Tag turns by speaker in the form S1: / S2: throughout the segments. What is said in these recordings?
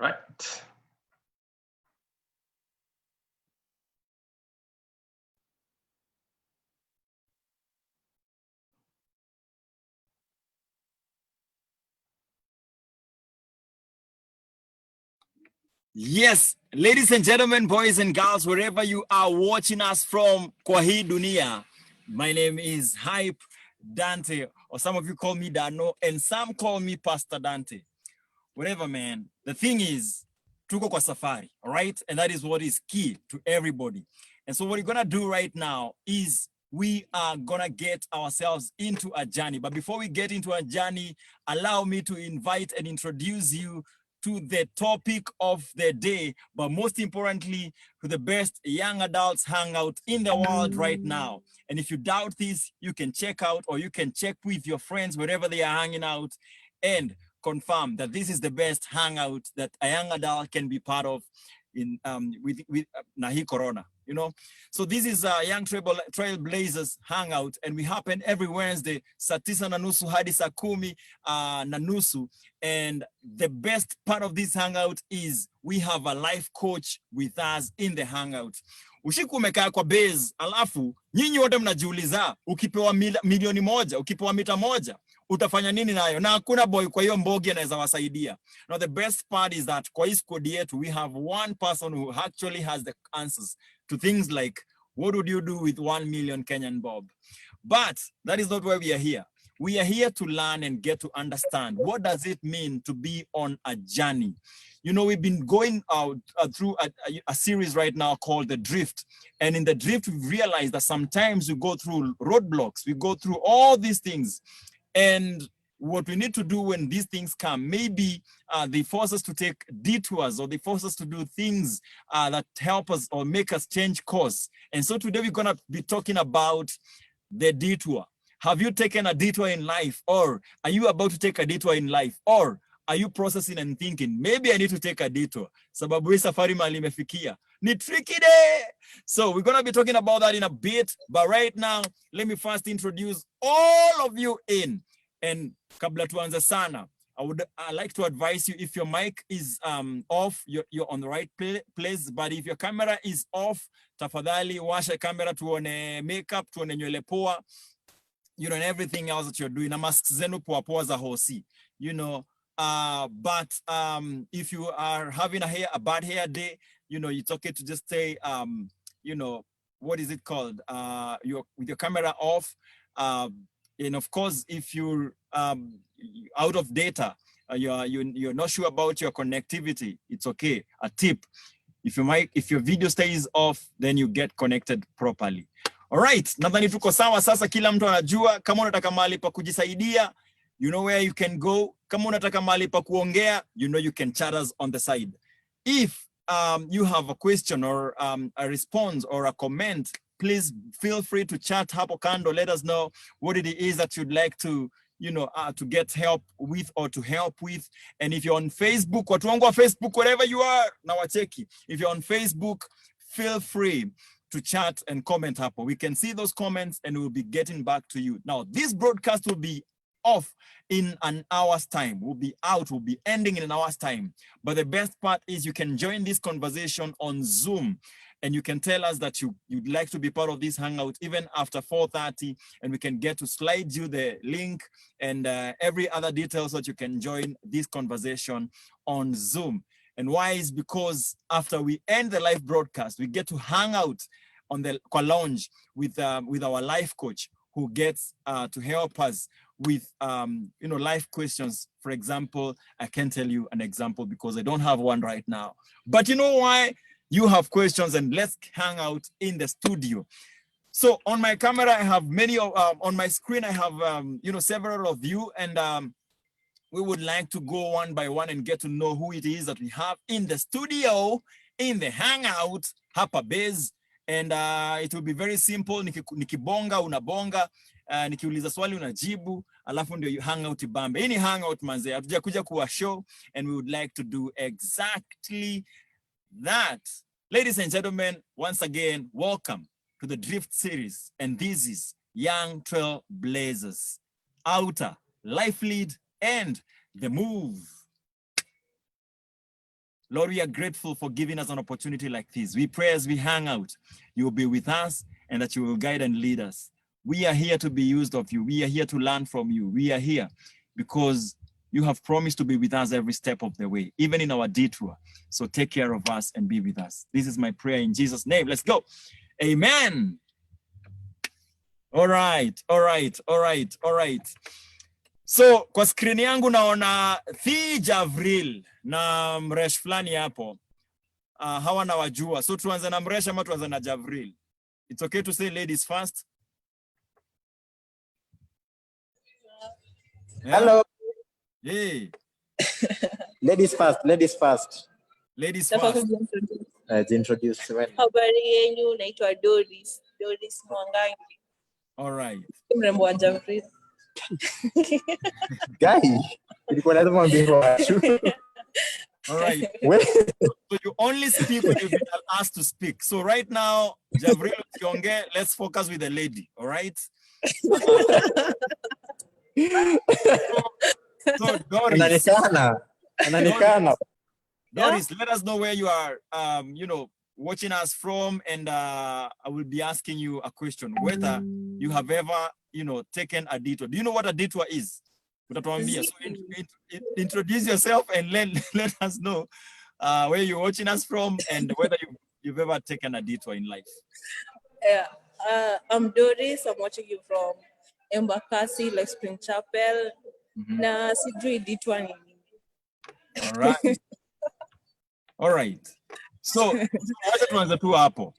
S1: right.
S2: Yes, ladies and gentlemen, boys and girls, wherever you are watching us from kwa hii dunia, my name is Hype Dante, or some of you call me Dano, and some call me Pastor Dante. Whatever, man. The thing is, tuko kwa safari, all right? And that is what is key to everybody. And so what we're gonna do right now is we are gonna get ourselves into a journey. But before we get into a journey, allow me to invite and introduce you to the topic of the day, but most importantly, to the best young adults hangout in the world right now. And if you doubt this, you can check out, or you can check with your friends wherever they are hanging out, and confirm that this is the best hangout that a young adult can be part of in with Nahi Corona, you know. So this is a Young Trailblazers hangout, and we happen every Wednesday saa 9 na nusu hadi saa 10 na nusu. And the best part of this hangout is we have a life coach with us in the hangout. Ushiku umekaa kwa base, alafu nyinyi wote mnajiuliza, ukipewa milioni moja, ukipewa mita moja, utafanya nini nayo? Na hakuna boy kwa hiyo mbogi anaweza wasaidia. Now the best part is that kwa hii squad yetu, we have one person who actually has the answers to things like, what would you do with 1 million Kenyan bob? But that is not why we are here. We are here to learn and get to understand what does it mean to be on a journey. You know, we've been going out through a series right now called The Drift. And in The Drift, we've realized that sometimes we go through roadblocks, we go through all these things. And what we need to do when these things come, maybe they force us to take detours, or they force us to do things that help us or make us change course. And so today we're gonna be talking about the detour. Have you taken a detour in life, or are you about to take a detour in life, or are you processing and thinking, maybe I need to take a detour? Sababu hii safari mali imefikia. Ni tricky day. So we're going to be talking about that in a bit. But right now, let me first introduce all of you in. And kabla tuanze sana, I like to advise you, if your mic is off, you're on the right place. But if your camera is off, tafadhali washa camera, tuone makeup, tuone nywele poa, you know, and everything else that you're doing. Na masks zenu poa poa za hosi, you know. But if you are having a bad hair day, you know, it's okay to just stay, you know, what is it called? With your camera off. And of course, if you're out of data, you're not sure about your connectivity, it's okay. A tip: if your video stays off, then you get connected properly. All right, nadhani tuko sawa sasa, kila mtu anajua. Kama unataka mahali pa kujisaidia, you know where you can go. Kama unataka mahali pa kuongea, you know you can chat us on the side. If you have a question or a response or a comment, please feel free to chat hapo kando. Let us know what it is that you'd like to, you know, to get help with or to help with. And if you're on Facebook, watu wangu wa Facebook, wherever you are, na wacheki. If you're on Facebook, feel free to chat and comment hapo. We can see those comments and we'll be getting back to you. Now, this broadcast will be off in an hour's time. We'll be out, we'll be ending in an hour's time. But the best part is you can join this conversation on Zoom, and you can tell us that you'd like to be part of this hangout even after 4:30, and we can get to slide you the link and every other details so that you can join this conversation on Zoom. And why is because after we end the live broadcast, we get to hang out on the lounge with our life coach, who gets to help us with you know, life questions. For example, I can't tell you an example because I don't have one right now. But you know why? You have questions, and let's hang out in the studio. So on my camera, I have many of on my screen, I have you know, several of you, and we would like to go one by one and get to know who it is that we have in the studio, in the hangout, hapa base. And it will be very simple. Nikibonga, unabonga. Nikiuliza swali, unajibu. Alafu ndio hangout ibambe. Hii ni hangout manze. Hatujakuja kuwa show. And we would like to do exactly that. Ladies and gentlemen, once again, welcome to the Drift series. And this is Young Trailblazers. Outer, Life Lead, and The Move. Lord, we are grateful for giving us an opportunity like this. We pray as we hang out, you will be with us and that you will guide and lead us. We are here to be used of you. We are here to learn from you. We are here because you have promised to be with us every step of the way, even in our detour. So take care of us and be with us. This is my prayer in Jesus' name. Let's go. Amen. All right. So kwa screen yangu naona Javril na Mresh flani hapo. Hawa na wajua. So tuanze na Mresh ama tuanze na Javril? It's okay to say ladies first. Yeah?
S1: Hello.
S2: Hey.
S1: Ladies first.
S2: Ladies first.
S1: Introduce.
S3: Habari yenu, naitwa Doris Mwangangi.
S2: All right.
S3: Mrembo wa Javril.
S1: Guy, ilikuwa lazima mbingwa.
S2: All right. So you only speak when you've been asked to speak. So right now, Javril Kionge, let's focus with the lady. All right. So Doris, Doris, let us know where you are, watching us from, and I will be asking you a question, whether you have ever, taken a detour. Do you know what a detour is? So introduce yourself and let us know where you're watching us from and whether you've ever taken a detour in life.
S3: Yeah, I'm Doris. I'm watching you from Embakasi, like Spring Chapel. Na sijui detour ni nini.
S2: All right. So, tuanze tu hapo.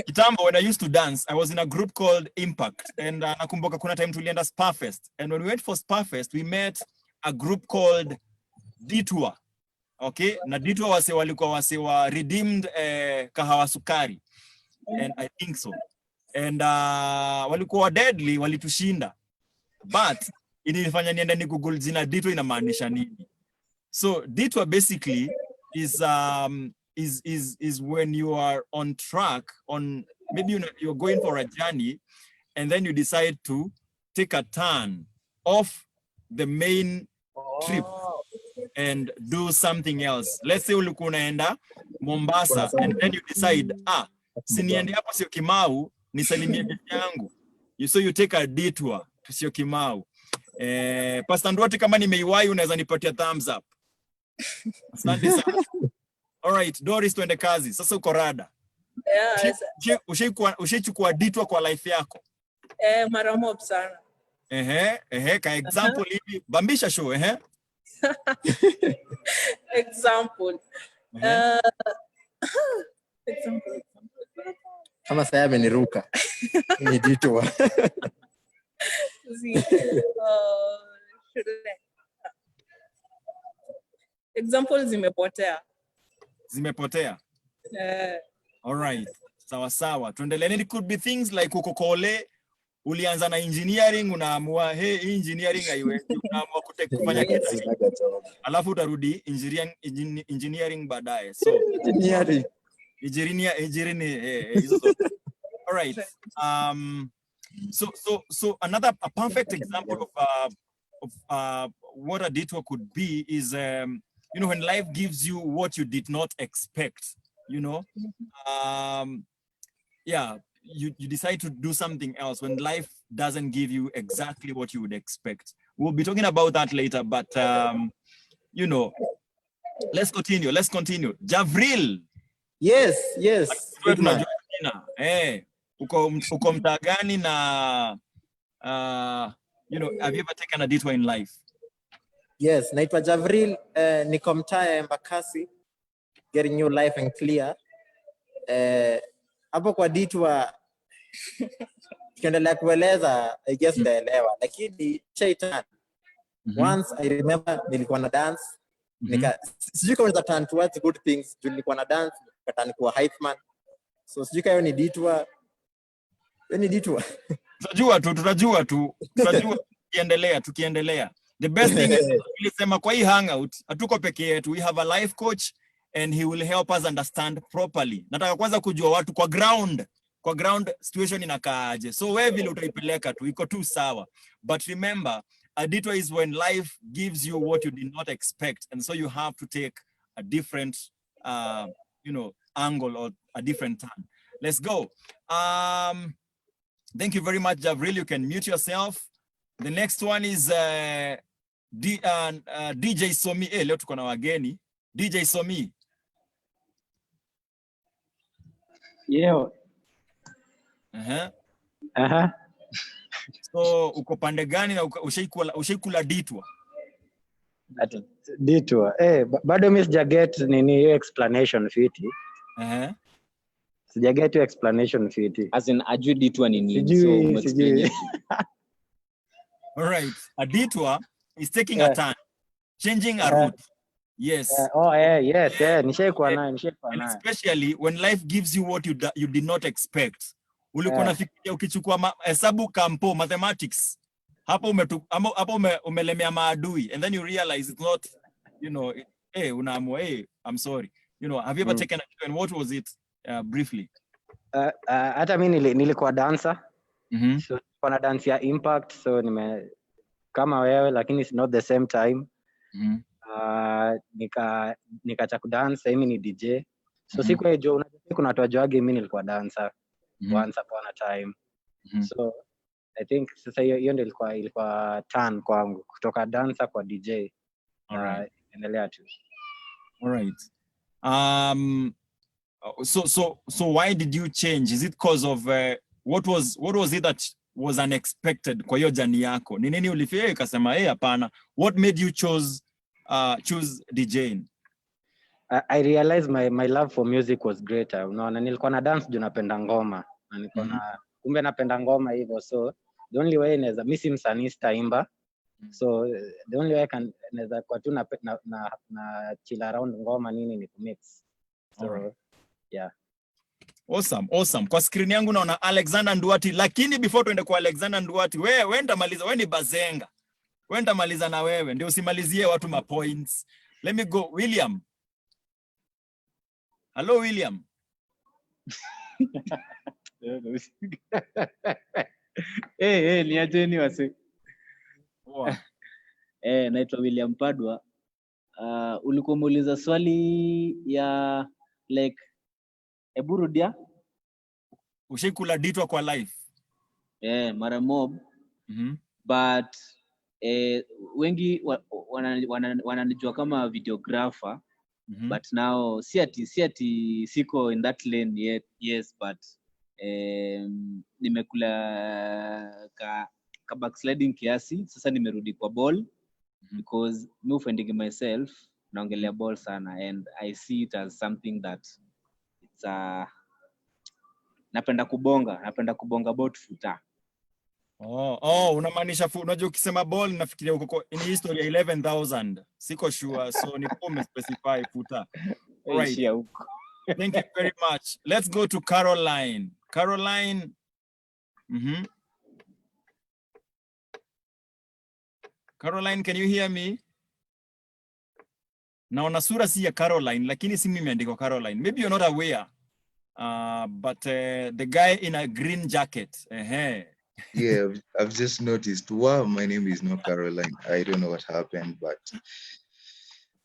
S2: Kitambo, when I used to dance, I was in a group called Impact. And nakumbuka kuna time tulienda Sparfest. And when we went for Sparfest, we met a group called Detour. Okay? Na Detour walikuwa wase wa redeemed kahawa sukari. And I think so. And walikuwa deadly, walitushinda. But inifanya nienda ni Google jina Detour inamaanisha nini. So detour basically is when you are on track, on maybe you're going for a journey, and then you decide to take a turn off the main trip and do something else. Let's say ulikuwa unaenda Mombasa, and then you decide, siniende hapo sio Kimau, nisalimie bibi yangu. So you take a detour to sio Kimau. Pastor Ndwati, kama nimeiwahi unaweza nipatia thumbs up. Asante sana. All right, Doris, tuende kazi. Sasa uko rada.
S3: Yeah.
S2: Ushaichukua detour kwa life yako?
S3: Mara mob sana.
S2: Ka example hivi, bambisha show,
S3: Example.
S1: Kama saya ameniruka. Ni detour.
S3: Example zimepotea.
S2: All right. Sawa. Tuendelee. It could be things like ukokole, ulianza na engineering, unaamua engineering haiwezi, unaamua kufanya kitu. Alafu utarudi engineering baadaye. So engineering all right. So another perfect example of what a detour could be is when life gives you what you did not expect, you decide to do something else when life doesn't give you exactly what you would expect. We'll be talking about that later, but let's continue. Javril.
S1: Yes.
S2: Uko mtaa gani na have you ever taken a detour in life?
S1: Yes, naitwa Javril, niko mtaa ya Embakasi, getting new life and clear. Hapo kwa detour tukiendelea kueleza, I guess ndaelewa, lakini shaitan. Once I remember nilikuwa na dance, sijui kama nita turn towards good things, nilikuwa na dance, nikatani kuwa hype man. So sijui kama ni detour. Tutajua tu tukiendelea. The best thing is nilisema kwa hii hangout hatuko peke yetu, we have a life coach and he will help us understand properly. Nataka kwanza kujua watu kwa ground situation inakaaje. So wewe vile utaipeleka tu iko tu sawa. But remember, a detour is when life gives you what you did not expect, and so you have to take
S2: a different, you know, angle or a different turn. Let's go. Thank you very much, Javril. You can mute yourself. The next one is DJ Somi. Leo tuko na wageni. DJ Somi.
S4: Yeah.
S2: So uko pande gani na ushaikula ditwa?
S4: Ditwa. Bado mimi sijaget nini hiyo explanation fiti. Sijaget hiyo explanation fiti.
S5: As in ajui ditwa ni nini?
S4: Sijui.
S2: All right. A detour is taking a turn, changing a route. Yes.
S4: Yes. Nishaikuwa nayo.
S2: Especially when life gives you what you did not expect. Ulikuwa unafikiria ukichukua hesabu kampo mathematics. Hapo umelemea maadui, and then you realize it's not, you know, unaamua, I'm sorry. You know, have you ever taken a detour, and what was it briefly?
S4: Hata mimi nilikuwa dancer. So kuna dance ya Impact, so kama wewe lakini it's not the same time. Nikacha kudance, mimi ni DJ. So siku hiyo unajua kuna watu wajuage mimi nilikuwa dancer once upon a time. So I think sasa hiyo ndio ilikuwa turn kwangu kutoka dancer kwa DJ.
S2: Alright.
S4: Endelea tu.
S2: All right. So why did you change? Is it because of what was it that was unexpected kwa hiyo jani yako? Ni nini ulifanya ukasema hapana? What made you choose DJing?
S4: I realized my love for music was greater. Unaona, nilikuwa na dance juu napenda ngoma. Na nilikuwa kumbe napenda ngoma hivyo, so the only way naweza mimi msanii sitaimba. So the only way naweza kwa tu na chill around ngoma nini ni kumix. So yeah.
S2: Awesome. Kwa screen yangu naona Alexander Nduati, lakini before tuende kwa Alexander Nduati, wenda maliza, wewe ni bazenga. Wenda maliza na wewe, ndio usimalizie watu ma points. Let me go William. Hello William.
S5: Niacheni wase. Naitwa William Padwa. Ulikuwa muuliza swali ya like Eburudia?
S2: Ushikula ditwa kwa life?
S5: Mara mob. But wengi wananijua kama videographer. But now si ati siko in that lane yet. Yes, but nimekula ka backsliding kiasi. Sasa nimerudi kwa ball because me finding myself naongelea ball sana, and I see it as something that it's napenda kubonga about futa.
S2: Unamaanisha unajua ukisema ball nafikiria uko in history 11,000. Siko sure, so nipo specify futa. Right. Thank you very much. Let's go to Caroline. Caroline. Caroline, can you hear me? Naona sura si ya Caroline, lakini si mimi imeandikwa Caroline. Maybe you're not aware. But the guy in a green jacket.
S6: Yeah, I've just noticed. Wow, my name is not Caroline. I don't know what happened, but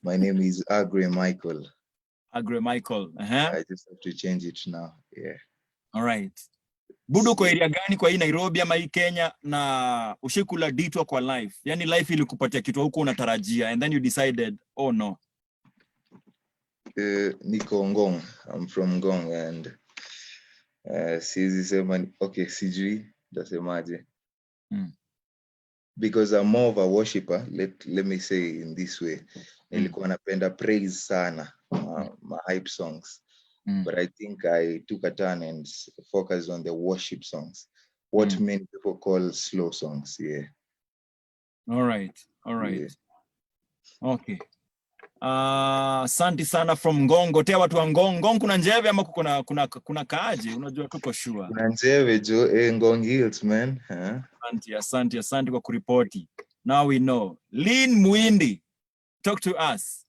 S6: my name is Agre Michael.
S2: Agre Michael.
S6: I just have to change it now. Yeah.
S2: All right. Budu kwa area gani kwa hii Nairobi ama hii Kenya na ushikula ditwa kwa life? Yani life ilikupatia kitu huko unatarajia and then you decided, oh no.
S6: Niko Ngong. I'm from Ngong, and okay, sijui dasemaje. Because I'm more of a worshipper, let me say in this way. Nilikuwa napenda praise sana, my hype songs. But I think I took a turn and focused on the worship songs. What many people call slow songs, yeah.
S2: All right. Yeah. Okay. Asante sana from Ngong. Gotea watu wa Ngong. Ngong kuna njeve ama kuna kaaje? Unajua tuko sure.
S6: Kuna njeve jo, Ngong Hills, man.
S2: Asante kwa kuripoti. Now we know. Lynn Muindi, talk to us.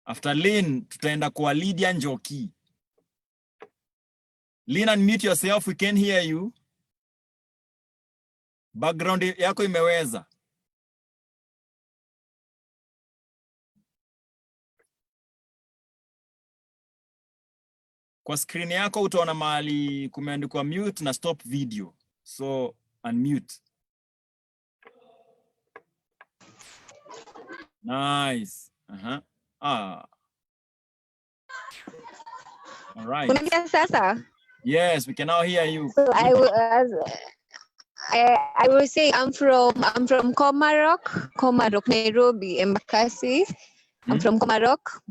S2: After Lynn, tutaenda kwa Lydia Njoki. Lynn, unmute yourself, we can hear you. Background yako imeweza. Kwa screen yako utaona mahali kumeandikwa mute na stop video. So unmute. Nice. All right.
S7: Sasa?
S2: Yes, we can now hear you.
S7: So I will say I'm from Komarok, Nairobi, Embakasi. I'm from Komarok.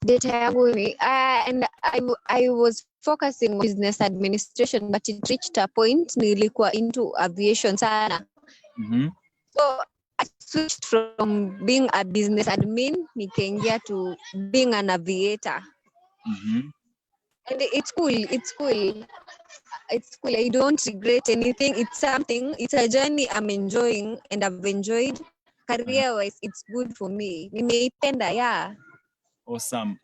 S7: And I was focusing on business administration, but it reached a point nilikuwa into aviation sana. So I switched from being a business admin nikaingia to being an aviator. And it's cool. I don't regret anything. It's a journey I'm enjoying and I've enjoyed. Career-wise, it's good for me. Nimeipenda, yeah.
S2: Awesome.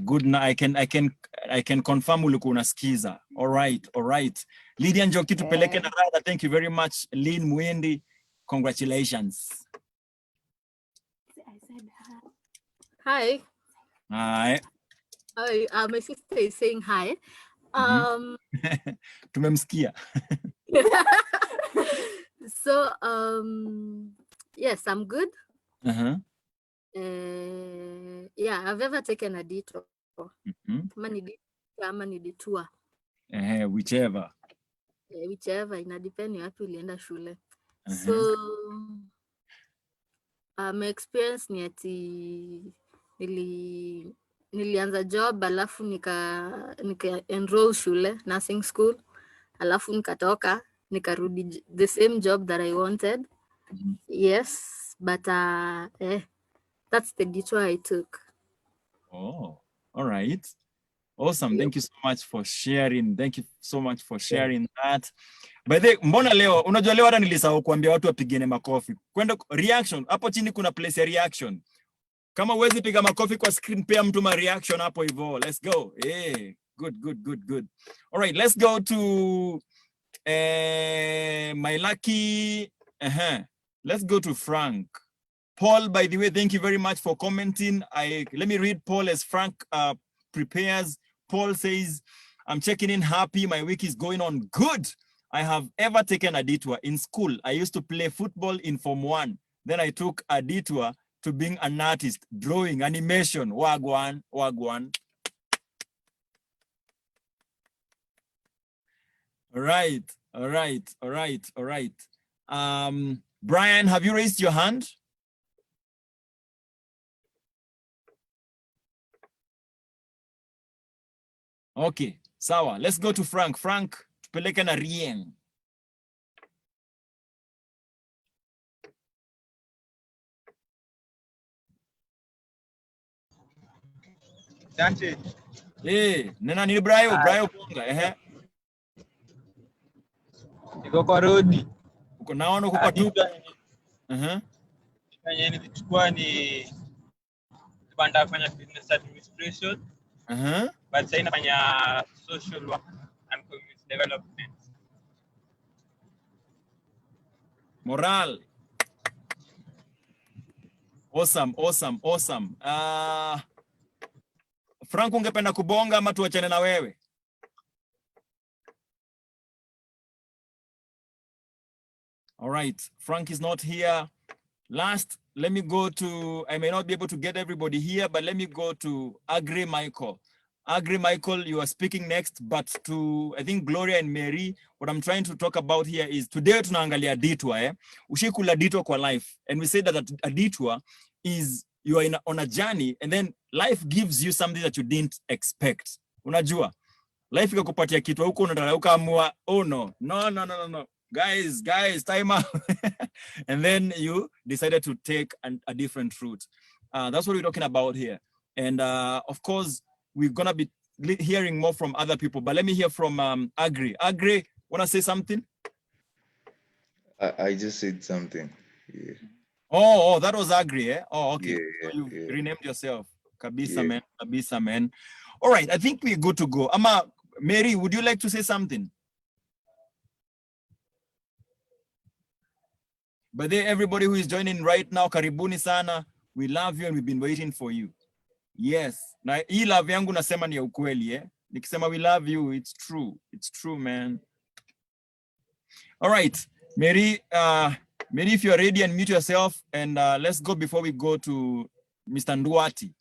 S2: Good. Now I can confirm ulikuwa unasikiza. All right. Lydia Njoki tupeleke na rada. Thank you very much, Lynn Mwendi. Congratulations.
S8: I said hi. Hi. My sister is saying hi.
S2: Tumemsikia.
S8: So yes, I'm good. Yeah, I've ever taken a detour. Kama ni detour.
S2: Whichever.
S8: Whichever, inadepend wapi ulienda shule. So my experience ni ati nilianza job alafu nika enroll shule, nursing school, alafu nikatoka nikarudi the same job that I wanted. Yes, but that's the detour I took.
S2: Oh, all right. Awesome. Thank you so much for sharing. That. By the way, mbona leo, unajua leo hata nilisahau kuambia watu wapigane makofi. Kwenda reaction, hapo chini kuna place ya reaction. Kama uwezi piga makofi kwa screen, pia mtu ma reaction hapo hivyo. Let's go. Yeah. Good. All right, let's go to my lucky. Let's go to Frank. Paul, by the way, thank you very much for commenting. Let me read Paul as Frank prepares. Paul says, I'm checking in happy. My week is going on good. I have ever taken a detour. In school, I used to play football in Form 1. Then I took a detour to being an artist, drawing, animation. Wagwan. All right. Brian, have you raised your hand? Okay, sawa. Let's go to Frank. Frank, tupeleke na Rieng.
S9: Asante.
S2: Nena ni Brayo bonga,
S9: Niko kwa road.
S2: Uko naona uko kwa tu.
S9: Yenye nilichukua ni kupanda kufanya business administration. But sasa nafanya social work and community development.
S2: Moral. Awesome. Frank, ungependa kubonga ama tuachane na wewe? All right, Frank is not here. Last, let me go to, I may not be able to get everybody here, but let me go to Agri Michael. Agri Michael, you are speaking next, but to, I think, Gloria and Mary, what I'm trying to talk about here is, today tunaangalia detour, Ushikula detour kwa life. And we say that a detour is, you are on a journey, and then life gives you something that you didn't expect. Unajua, life ikakupatia kitu huko unataka ukaamua, oh no. Guys, time out. And then you decided to take a different route. That's what we're talking about here. And of course, we're going to be hearing more from other people. But let me hear from Agri. Agri, want to say something?
S6: I just said something. Yeah.
S2: Oh, that was Agri, eh? Oh, okay.
S6: Yeah,
S2: so you renamed yourself. Kabisa,
S6: Yeah.
S2: Kabisa, man. All right, I think we're good to go. Ama, Mary, would you like to say something? But there, everybody who is joining right now, karibuni sana. We love you and we've been waiting for you. Yes. Na hii love yangu nasema ni ya ukweli, eh? Nikisema we love you, it's true. It's true, man. All right. Mary, if you're ready, and mute yourself, and let's go before we go to Mr. Nduati.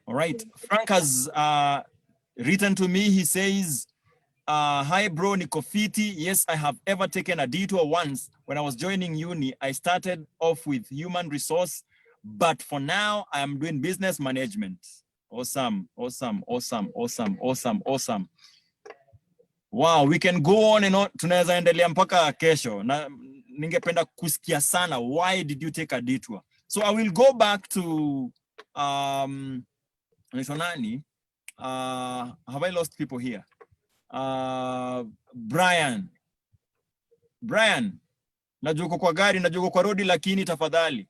S2: All right. Frank has written to me. He says, hi bro, niko fiti. Yes, I have ever taken a detour once. When I was joining uni, I started off with human resource, but for now I am doing business management. Awesome, awesome, awesome, awesome, awesome, awesome. Wow, we can go on and on. Tunaweza endelea mpaka kesho. Na ningependa kusikia sana, why did you take a detour? So I will go back to Nishonani. Have I lost people here? Brian, najua uko kwa gari, najua uko kwa rodi, lakini tafadhali,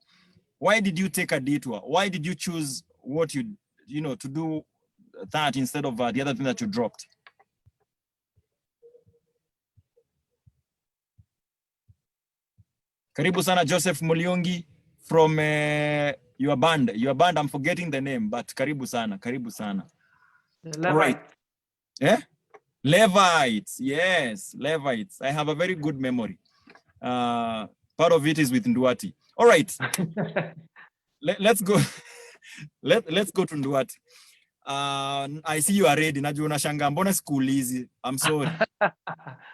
S2: why did you take a detour? Why did you choose what you know, to do that instead of the other thing that you dropped? Karibu sana Joseph Muliongi from your band. I'm forgetting the name, but karibu sana.
S10: Levites.
S2: All right. Yeah? Levites. Yes, Levites. I have a very good memory. Part of it is with Nduati. All right. Let's go. Let's go to Nduati. I see you are ready. Najua unashangaa mbona school easy. I'm sorry.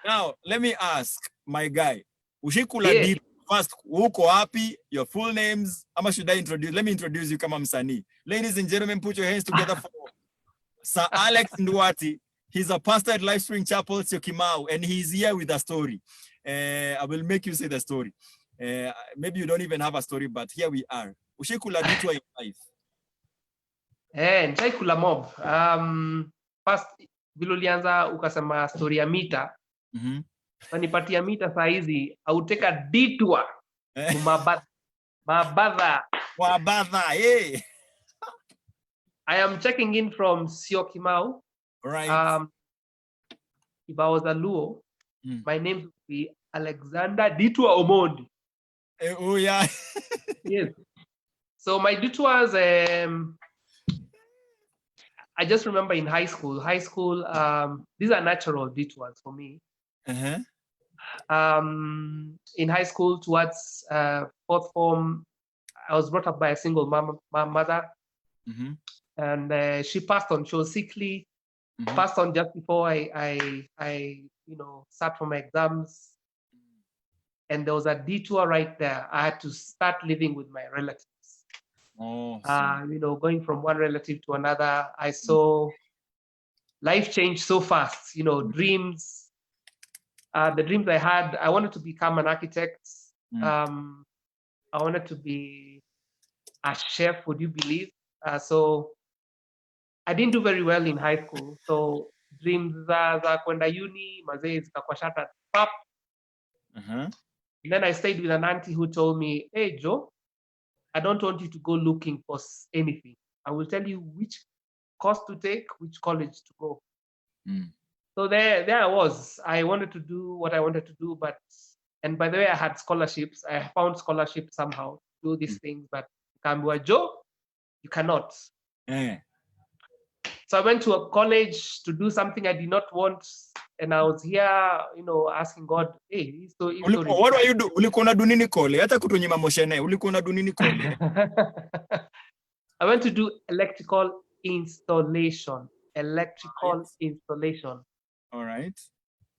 S2: Now, let me ask my guy. Ushikula deep first, uko wapi, your full names. Ama should I introduce? Let me introduce you kama msanii. Ladies and gentlemen, put your hands together for Sir Alex Nduati. He's a pastor at Lifespring Chapel, Syokimau, and he's here with a story. I will make you say the story. Maybe you don't even have a story, but here we are. Ushikula detour in life.
S10: Nitaikula mob. First, vile ulianza ukasema story ya mita. Nipatia mita saa hizi, au take a detour. Mabadha.
S2: Hey.
S10: I am checking in from Syokimau.
S2: Right.
S10: If I was a Luo, my name would be Alexander Detour Omondi.
S2: Oh yeah.
S10: Yes. So my detours, I just remember in high school, these are natural detours for me. In high school towards fourth form, I was brought up by a single mother. And she passed on. She was sickly. Passed on just before I sat for my exams. And there was a detour right there. I had to start living with my relatives. Going from one relative to another. I saw life change so fast. Dreams. The dreams I had, I wanted to become an architect. I wanted to be a chef, would you believe? So I didn't do very well in high school. So dreams za kwenda uni, mazee zikakuwa shattered. Pop. And then I stayed with an auntie who told me, hey, Joe, I don't want you to go looking for anything. I will tell you which course to take, which college to go. So there I was. I wanted to do what I wanted to do, and by the way, I had scholarships. I found scholarships somehow to do these things, but Joe, you cannot. So I went to a college to do something I did not want, and I was here, asking God, hey,
S2: what are you do? Ulikuwa unadu nini kole? Hata kutunyima moshene, ulikuwa unadu nini kole?
S10: I went to do electrical installation.
S2: All right.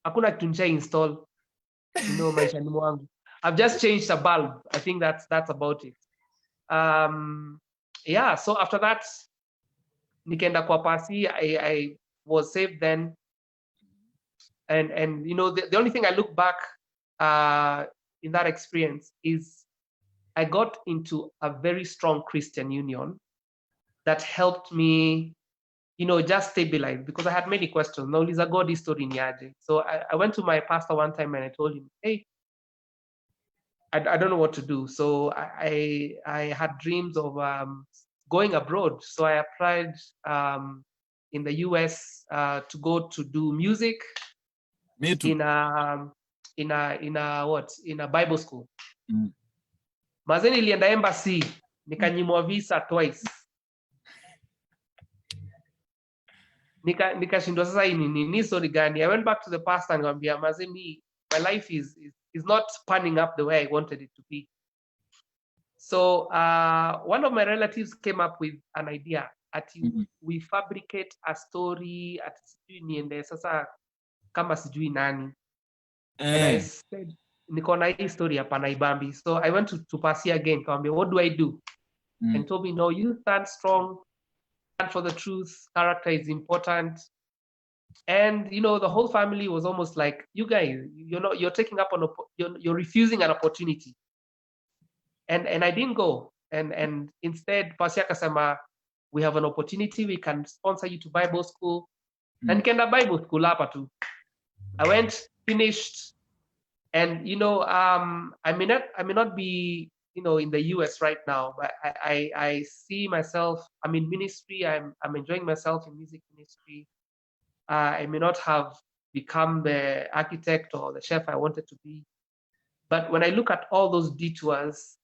S10: Hakuna kitu nisha install. Maishani mwangu. I've just changed a bulb. I think that's about it. So after that, nikaenda kwa pasi. I was saved then. And the only thing I look back in that experience is I got into a very strong Christian union that helped me, just stabilize, because I had many questions. Nauliza God history ni aje. So I went to my pastor one time and I told him, hey, I don't know what to do. So I had dreams of going abroad. So I applied in the US to go to do music.
S2: Me too.
S10: In a Bible school. Mazeni nilienda embassy nikanyimwa visa twice. Nikashindwa sasa hii ni story gani? I went back to the pastor and nikamwambia mazeni, my life is not panning up the way I wanted it to be. So one of my relatives came up with an idea at we fabricate a story at sijui niende sasa kama sijui nani. And I said niko na hii story hapa na ibambi. So I went to Pasia again, kaambia what do I do? And told me no, you stand strong, stand for the truth, character is important. And you know, the whole family was almost like, you guys, you're taking up you're refusing an opportunity. And I didn't go. And instead Pasia kasema, we have an opportunity, we can sponsor you to Bible school. And kenda Bible school hapa tu. I went, finished, and you know, I may not be, you know, in the US right now, but I see myself, I'm in ministry, I'm enjoying myself in music ministry. I may not have become the architect or the chef I wanted to be, but when I look at all those detours,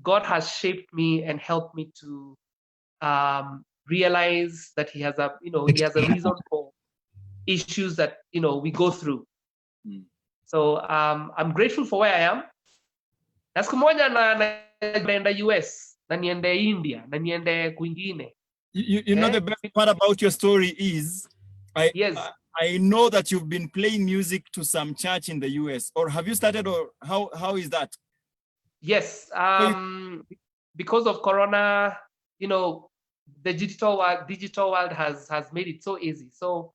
S10: God has shaped me and helped me to realize that He has a reason for issues that, you know, we go through. So I'm grateful for where I am. Na siku moja naenda US, na niende India, na niende kwingine.
S2: You know, the best part about your story is, I know that you've been playing music to some church in the US, or have you started, or how is that?
S10: Yes, because of Corona, you know, the digital world has made it so easy. So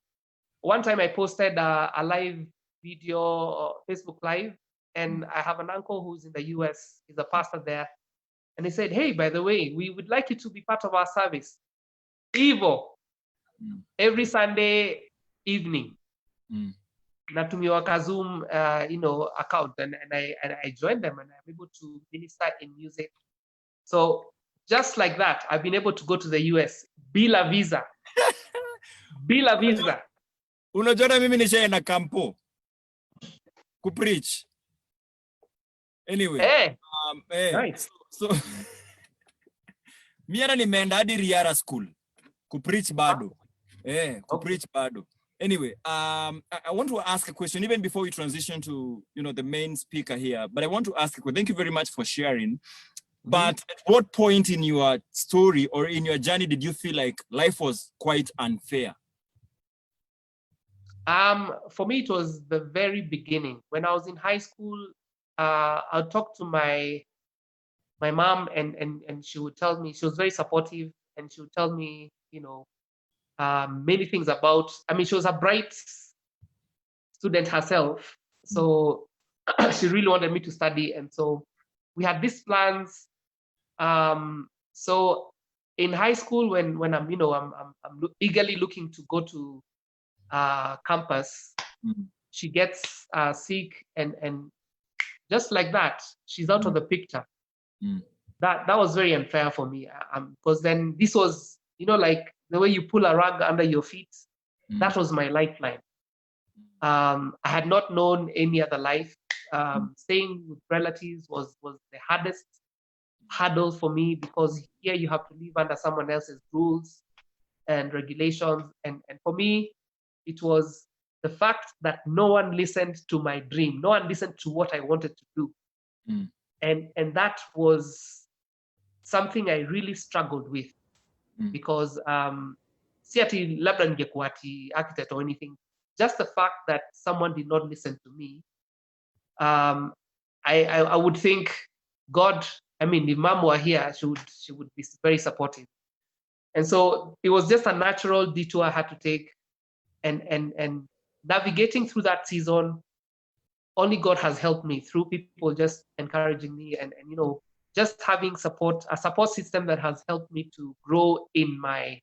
S10: one time I posted a live video, Facebook Live, and I have an uncle who's in the US, he's a pastor there, and he said, hey, by the way, we would like you to be part of our service. Evo, every Sunday evening. Natumiwa ka Zoom, you know, account, and I joined them, and I'm able to minister in music. So just like that, I've been able to go to the US, bila visa. Bila visa.
S2: Unajua mimi nishaenda kampo kupreach. Anyway,
S10: nice.
S2: So mimi ana nimeenda hadi Riara school kupreach bado. Kupreach bado. Anyway, I want to ask a question even before we transition to, you know, the main speaker here, but I want to ask a question. Thank you very much for sharing. But at what point in your story or in your journey did you feel like life was quite unfair?
S10: For me, it was the very beginning. When I was in high school, I'll talk to my mom, and she would tell me, she was very supportive, and she would tell me, you know, many things about, I mean, she was a bright student herself, so she really wanted me to study, and so we had these plans. So in high school, when I'm, you know, I'm eagerly looking to go to campus, she gets sick, and just like that, she's out of the picture. That was very unfair for me, because then this was, you know, like the way you pull a rug under your feet. That was my lifeline. I had not known any other life. Staying with relatives was the hardest hurdle for me, because here you have to live under someone else's rules and regulations. And for me, it was the fact that no one listened to my dream. No one listened to what I wanted to do. And that was something I really struggled with, because si ati labda ningekuwa ati architect or anything, just the fact that someone did not listen to me, I would think God, I mean, if mom were here, she would be very supportive. And so it was just a natural detour I had to take, and navigating through that season, only God has helped me through people just encouraging me, and you know, just having support, a support system that has helped me to grow in my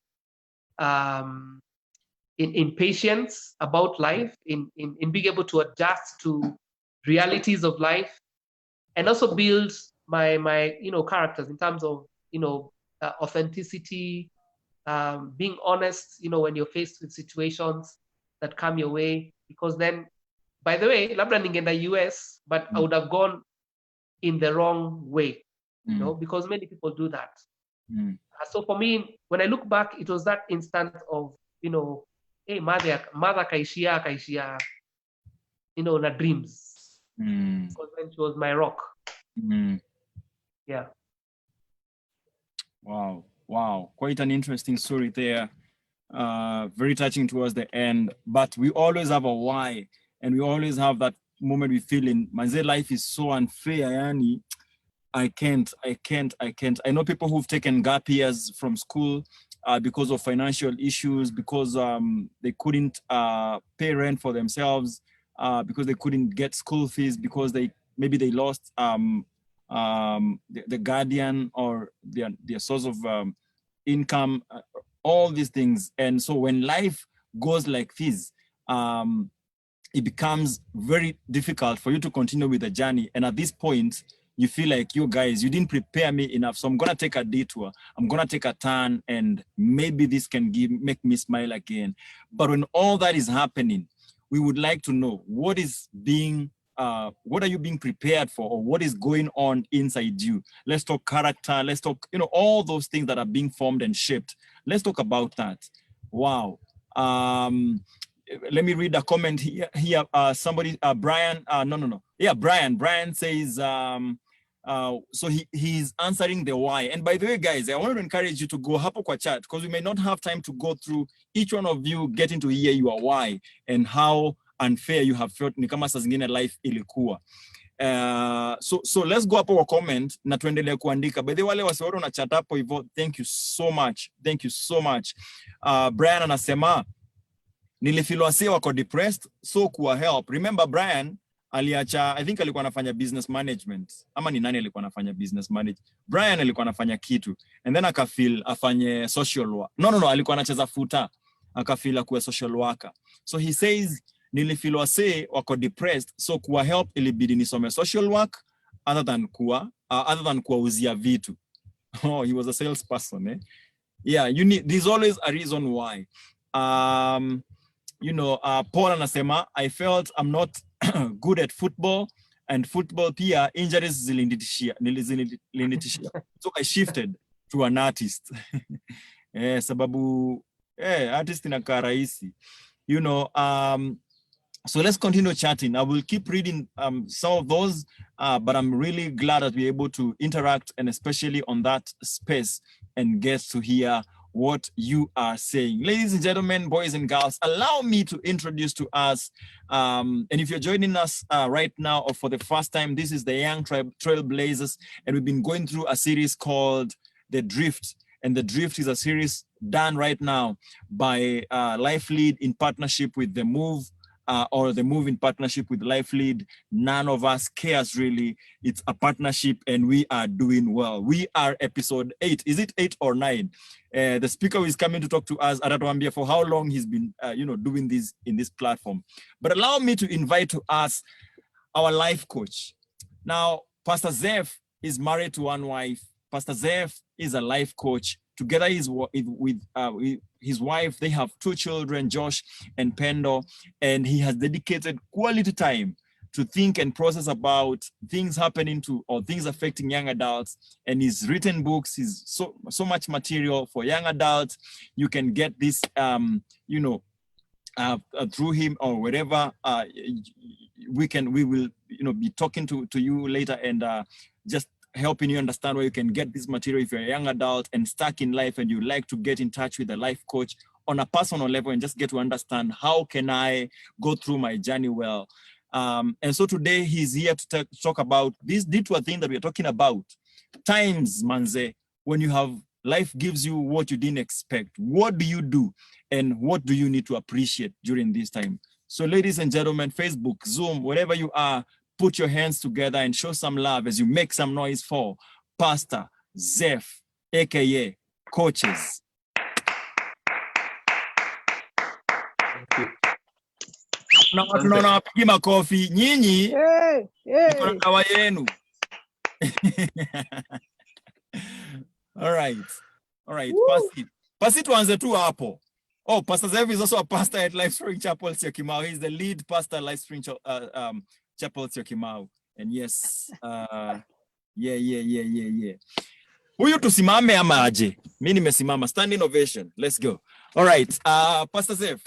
S10: in patience about life, in being able to adjust to realities of life, and also build my you know, characters in terms of, you know, authenticity, being honest, you know, when you're faced with situations that come your way. Because then, by the way, labda ningeenda US, but I would have gone in the wrong way. you know, because many people do that. So for me, when I look back, it was that instant of, you know, hey, mother kaishia, you know, na dreams. Because when she was my rock. Yeah.
S2: Wow. Quite an interesting story there. Very touching towards the end. But we always have a why, and we always have that moment we feel in manze, life is so unfair, yani. I can't. I know people who've taken gap years from school because of financial issues, because they couldn't pay rent for themselves, because they couldn't get school fees, because maybe they lost the guardian or their source of income, all these things. And so when life goes like this, it becomes very difficult for you to continue with the journey. And at this point, you feel like, you guys, you didn't prepare me enough. So I'm going to take a detour. I'm going to take a turn, and maybe this can make me smile again. But when all that is happening, we would like to know what are you being prepared for, or what is going on inside you? Let's talk character. Let's talk, all those things that are being formed and shaped. Let's talk about that. Wow. Let me read a comment here. Somebody, Brian, Brian says, so he's answering the why. And by the way, guys, I want to encourage you to go hapo kwa chat, because we may not have time to go through each one of you getting to hear your why and how unfair you have felt ni kama saa zingine life ilikuwa. So let's go hapo kwa comment na tuendelee kuandika. By the way, wale wasiwaro na chat hapo hivyo, thank you so much. Brian anasema nilifeel wase wako depressed, so kuwa help. Remember Brian aliacha, I think alikuwa anafanya business management, ama ni nani alikuwa anafanya business management? Brian alikuwa anafanya kitu, and then akafeel afanye social work. No, alikuwa anacheza futa, akafeel akuwe social worker. So he says nilifeel wase wako depressed, so kuwa help ilibidi nisome social work other than kuwauzia vitu. Oh, he was a salesperson, eh? Yeah, there's always a reason why. Paul anasema, I felt I'm not good at football, and football pia injuries zilinitishia. So I shifted to an artist. Sababu artist inakaa rahisi. So let's continue chatting. I will keep reading some of those, but I'm really glad that we're able to interact, and especially on that space, and get to hear what you are saying. Ladies and gentlemen, boys and girls, allow me to introduce to us, and if you're joining us right now or for the first time, this is the Young Trailblazers, and we've been going through a series called The Drift. And The Drift is a series done right now by Life Lead in partnership with The Move, or The Move in partnership with Life Lead. None of us cares really. It's a partnership, and we are doing well. We are episode 8. Is it 8 or 9? The speaker is coming to talk to us, Aratwambia, for how long he's been, doing this in this platform. But allow me to invite to us our life coach. Now, Pastor Zeph is married to one wife. Pastor Zeph is a life coach. Together with his wife, they have 2 children, Josh and Pendo, and he has dedicated quality time to think and process about things happening to, or things affecting young adults. And he's written books. He's so much material for young adults. You can get this, through him or wherever. We will, be talking to you later, and just helping you understand where you can get this material if you're a young adult and stuck in life, and you like to get in touch with a life coach on a personal level and just get to understand, how can I go through my journey well. And so today he's here to talk about this detour thing that we're talking about. Times, manze, when life gives you what you didn't expect. What do you do? And what do you need to appreciate during this time? So ladies and gentlemen, Facebook, Zoom, wherever you are, put your hands together and show some love as you make some noise for Pastor Zeph, aka Coaches. Tunaona wapigi makofi nyinyi. Niko na kawa yenu. All right. Pasi tuanze tu hapo. Oh, Pastor Zeph is also a pastor at Life Spring Chapel Syokimau. He's the lead pastor at Life Spring Chapel Syokimau. And yes, Yeah. Huyu tusimame ama aje? Mimi nimesimama. Standing ovation. Let's go. All right. Pastor Zef.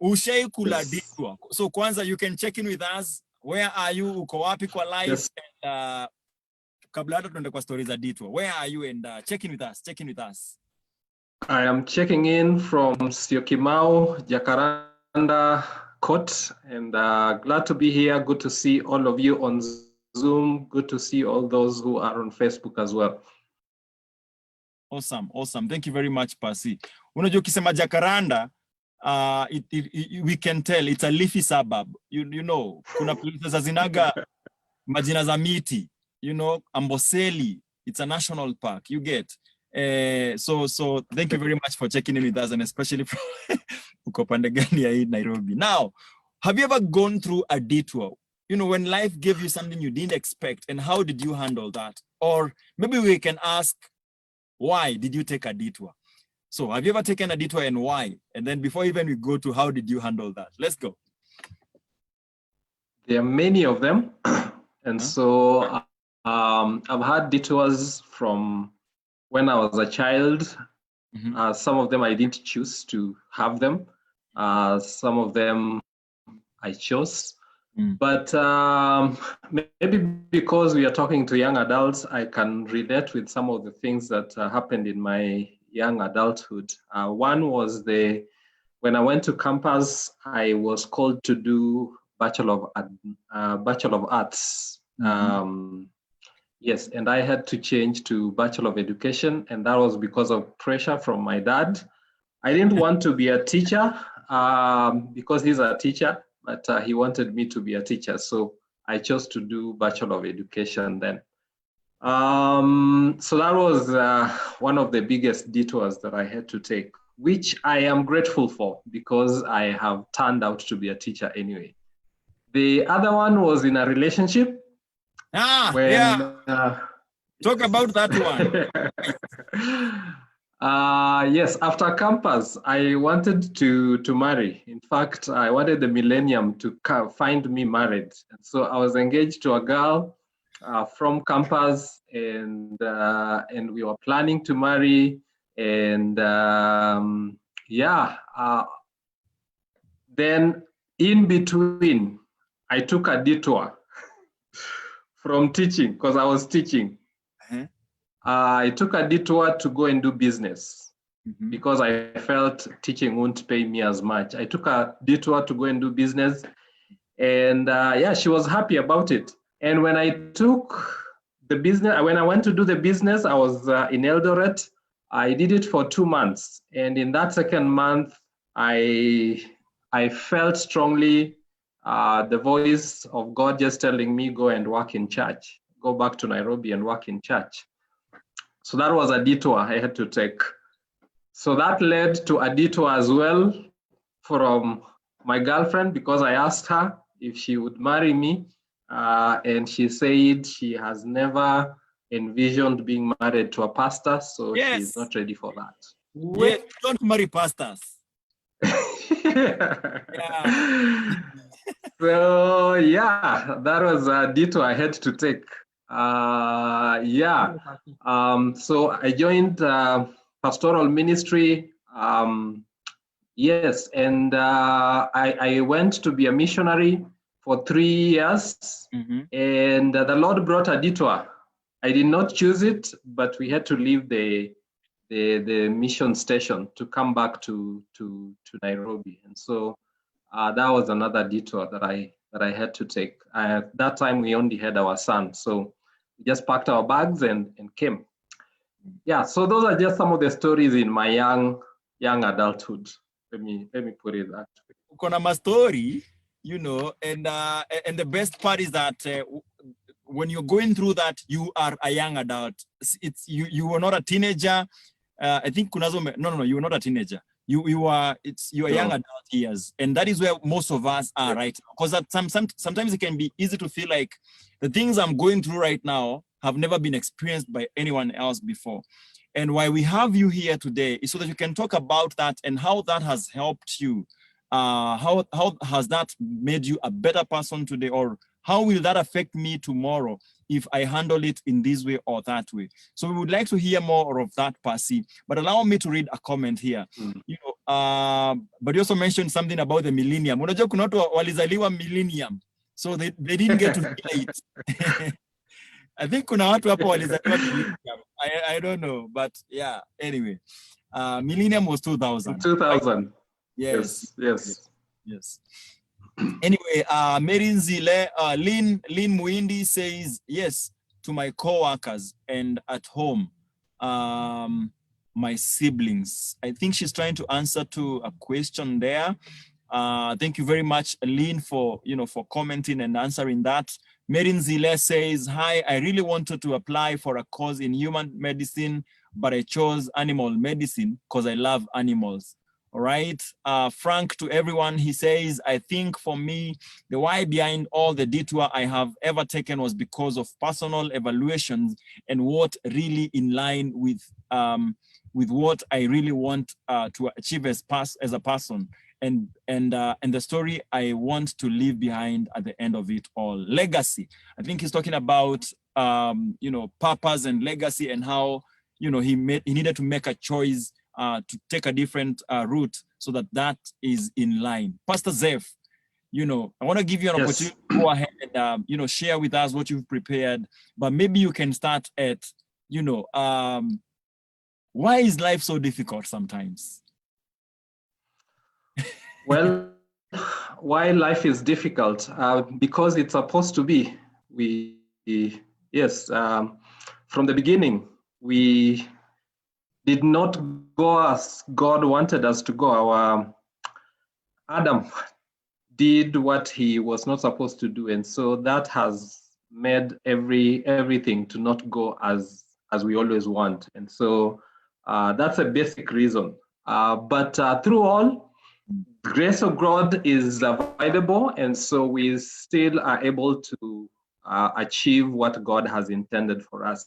S2: Ushai kula ditwa. So kwanza you can check in with us. Where are you? Uko wapi kwa live?
S11: Yes.
S2: And kabla hata tuende kwa stories za ditwa. Where are you? And check in with us.
S11: I am checking in from Syokimau, Jacaranda Court, and glad to be here. Good to see all of you on Zoom. Good to see all those who are on Facebook as well.
S2: Awesome. Thank you very much, Pasi. Unajua ukisema Jacaranda, we can tell it's a leafy suburb. You know, kuna places zinaga majina za miti. You know, Amboseli, it's a national park. You get. So thank you very much for checking in with us, and especially from uko pande gani ya Nairobi. Now, have you ever gone through a detour? You know, when life gave you something you didn't expect, and how did you handle that? Or maybe we can ask, why did you take a detour? So have you ever taken a detour and why? And then before even we go to how did you handle that? Let's go.
S11: There are many of them. And so I've had detours from when I was a child. Some of them I didn't choose to have them. Some of them I chose. But maybe because we are talking to young adults, I can relate with some of the things that happened in my young adulthood. One was when I went to campus, I was called to do Bachelor of Arts. Yes, and I had to change to Bachelor of Education, and that was because of pressure from my dad. I didn't want to be a teacher because he's a teacher, but he wanted me to be a teacher. So I chose to do Bachelor of Education then. So that was one of the biggest detours that I had to take, which I am grateful for because I have turned out to be a teacher anyway. The other one was in a relationship.
S2: Talk about that
S11: one. Yes, after campus, I wanted to marry. In fact, I wanted the millennium to find me married. So I was engaged to a girl from campus, and we were planning to marry. And then in between, I took a detour from teaching because I was teaching. I took a detour to go and do business because I felt teaching wouldn't pay me as much. I took a detour to go and do business, and she was happy about it. And when I took the business, when I went to do the business, I was in Eldoret. I did it for 2 months, and in that second month, I felt strongly the voice of God just telling me, go and work in church, go back to Nairobi and work in church. So that was a detour I had to take. So that led to a detour as well from my girlfriend because I asked her if she would marry me. And she said she has never envisioned being married to a pastor, so she's not ready for that.
S2: Yeah, don't marry pastors.
S11: So that was a detour I had to take. So I joined pastoral ministry. Yes, and I went to be a missionary for 3 years, and the Lord brought a detour. I did not choose it, but we had to leave the mission station to come back to Nairobi, and so that was another detour that I had to take. At that time, we only had our son, so we just packed our bags and came. Yeah, so those are just some of the stories in my young adulthood. Let me put it that way.
S2: Ukona ma story, you know, and the best part is that when you're going through that, you are a young adult. It's you were not a teenager. I think no, you were not a teenager. You are young adult years, and that is where most of us are right now. Because sometimes it can be easy to feel like the things I'm going through right now have never been experienced by anyone else before. And why we have you here today is so that you can talk about that and how that has helped you. How has that made you a better person today, or How will that affect me tomorrow if I handle it in this way or that way? So we would like to hear more of that, Percy. But allow me to read a comment here. You know, but you also mentioned something about the millennium. Unajua kuna watu walizaliwa millennium, so they didn't get to hear it. I think kuna watu hapo walizaliwa millennium. I don't know, but yeah. Anyway, millennium was 2000.
S11: 2000.
S2: Right? Yes.
S11: Yes.
S2: Anyway, Merin Zile, Lynn Muindi says, yes, to my co-workers and at home, my siblings. I think she's trying to answer to a question there. Thank you very much, Lynn, for commenting and answering that. Merin Zile says, hi, I really wanted to apply for a course in human medicine, but I chose animal medicine because I love animals. All right. Frank, to everyone, he says, I think for me, the why behind all the detour I have ever taken was because of personal evaluations and what really in line with what I really want to achieve as a person. And the story I want to leave behind at the end of it all. Legacy. I think he's talking about purpose and legacy, and how he needed to make a choice to take a different route so that is in line. Pastor Zeph, I want to give you an opportunity to go ahead and share with us what you've prepared, but maybe you can start at why is life so difficult sometimes?
S11: Well, why life is difficult? Because it's supposed to be. From the beginning, we did not go as God wanted us to go. Our Adam did what he was not supposed to do, and so that has made everything to not go as we always want. And so that's a basic reason. But through all, grace of God is available, and so we still are able to achieve what God has intended for us.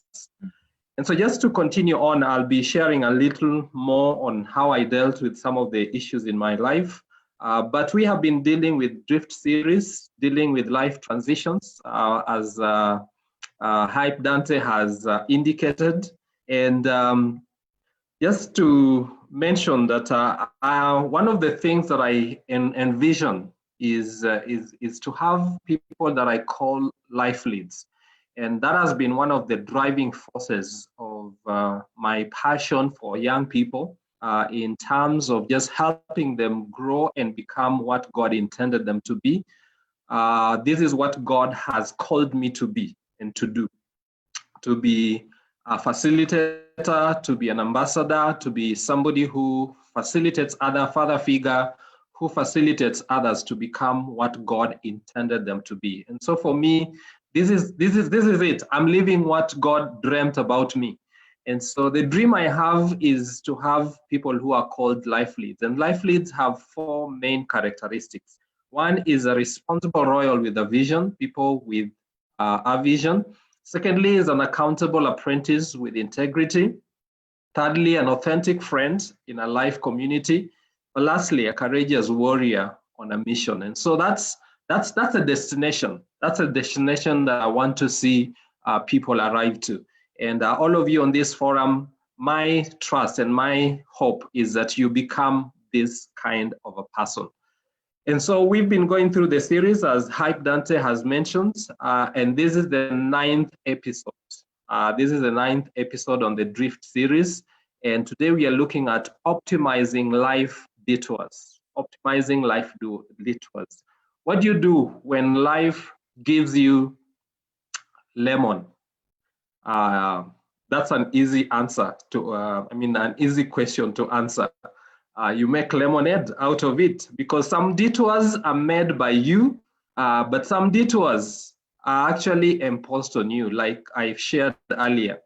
S11: And so just to continue on, I'll be sharing a little more on how I dealt with some of the issues in my life. But we have been dealing with Drift series, dealing with life transitions, as Hype Dante has indicated. And just to mention that one of the things that I envision is to have people that I call life leads. And that has been one of the driving forces of my passion for young people in terms of just helping them grow and become what God intended them to be. This is what God has called me to be and to do, to be a facilitator, to be an ambassador, to be somebody who facilitates other father figure, who facilitates others to become what God intended them to be. And so for me, this is it. I'm living what God dreamt about me. And so the dream I have is to have people who are called life leads. And life leads have four main characteristics. One is a responsible royal with a vision, people with a vision. Secondly is an accountable apprentice with integrity. Thirdly, an authentic friend in a life community. But lastly, a courageous warrior on a mission. And so that's a destination. That's a destination that I want to see people arrive to. And all of you on this forum, my trust and my hope is that you become this kind of a person. And so we've been going through the series, as Hype Dante has mentioned, and this is the 9th episode. This is the 9th episode on the Drift series. And today we are looking at optimizing life detours. Optimizing life detours. What do you do when life gives you lemon? That's an easy answer to, an easy question to answer. You make lemonade out of it, because some detours are made by you, but some detours are actually imposed on you, like I shared earlier.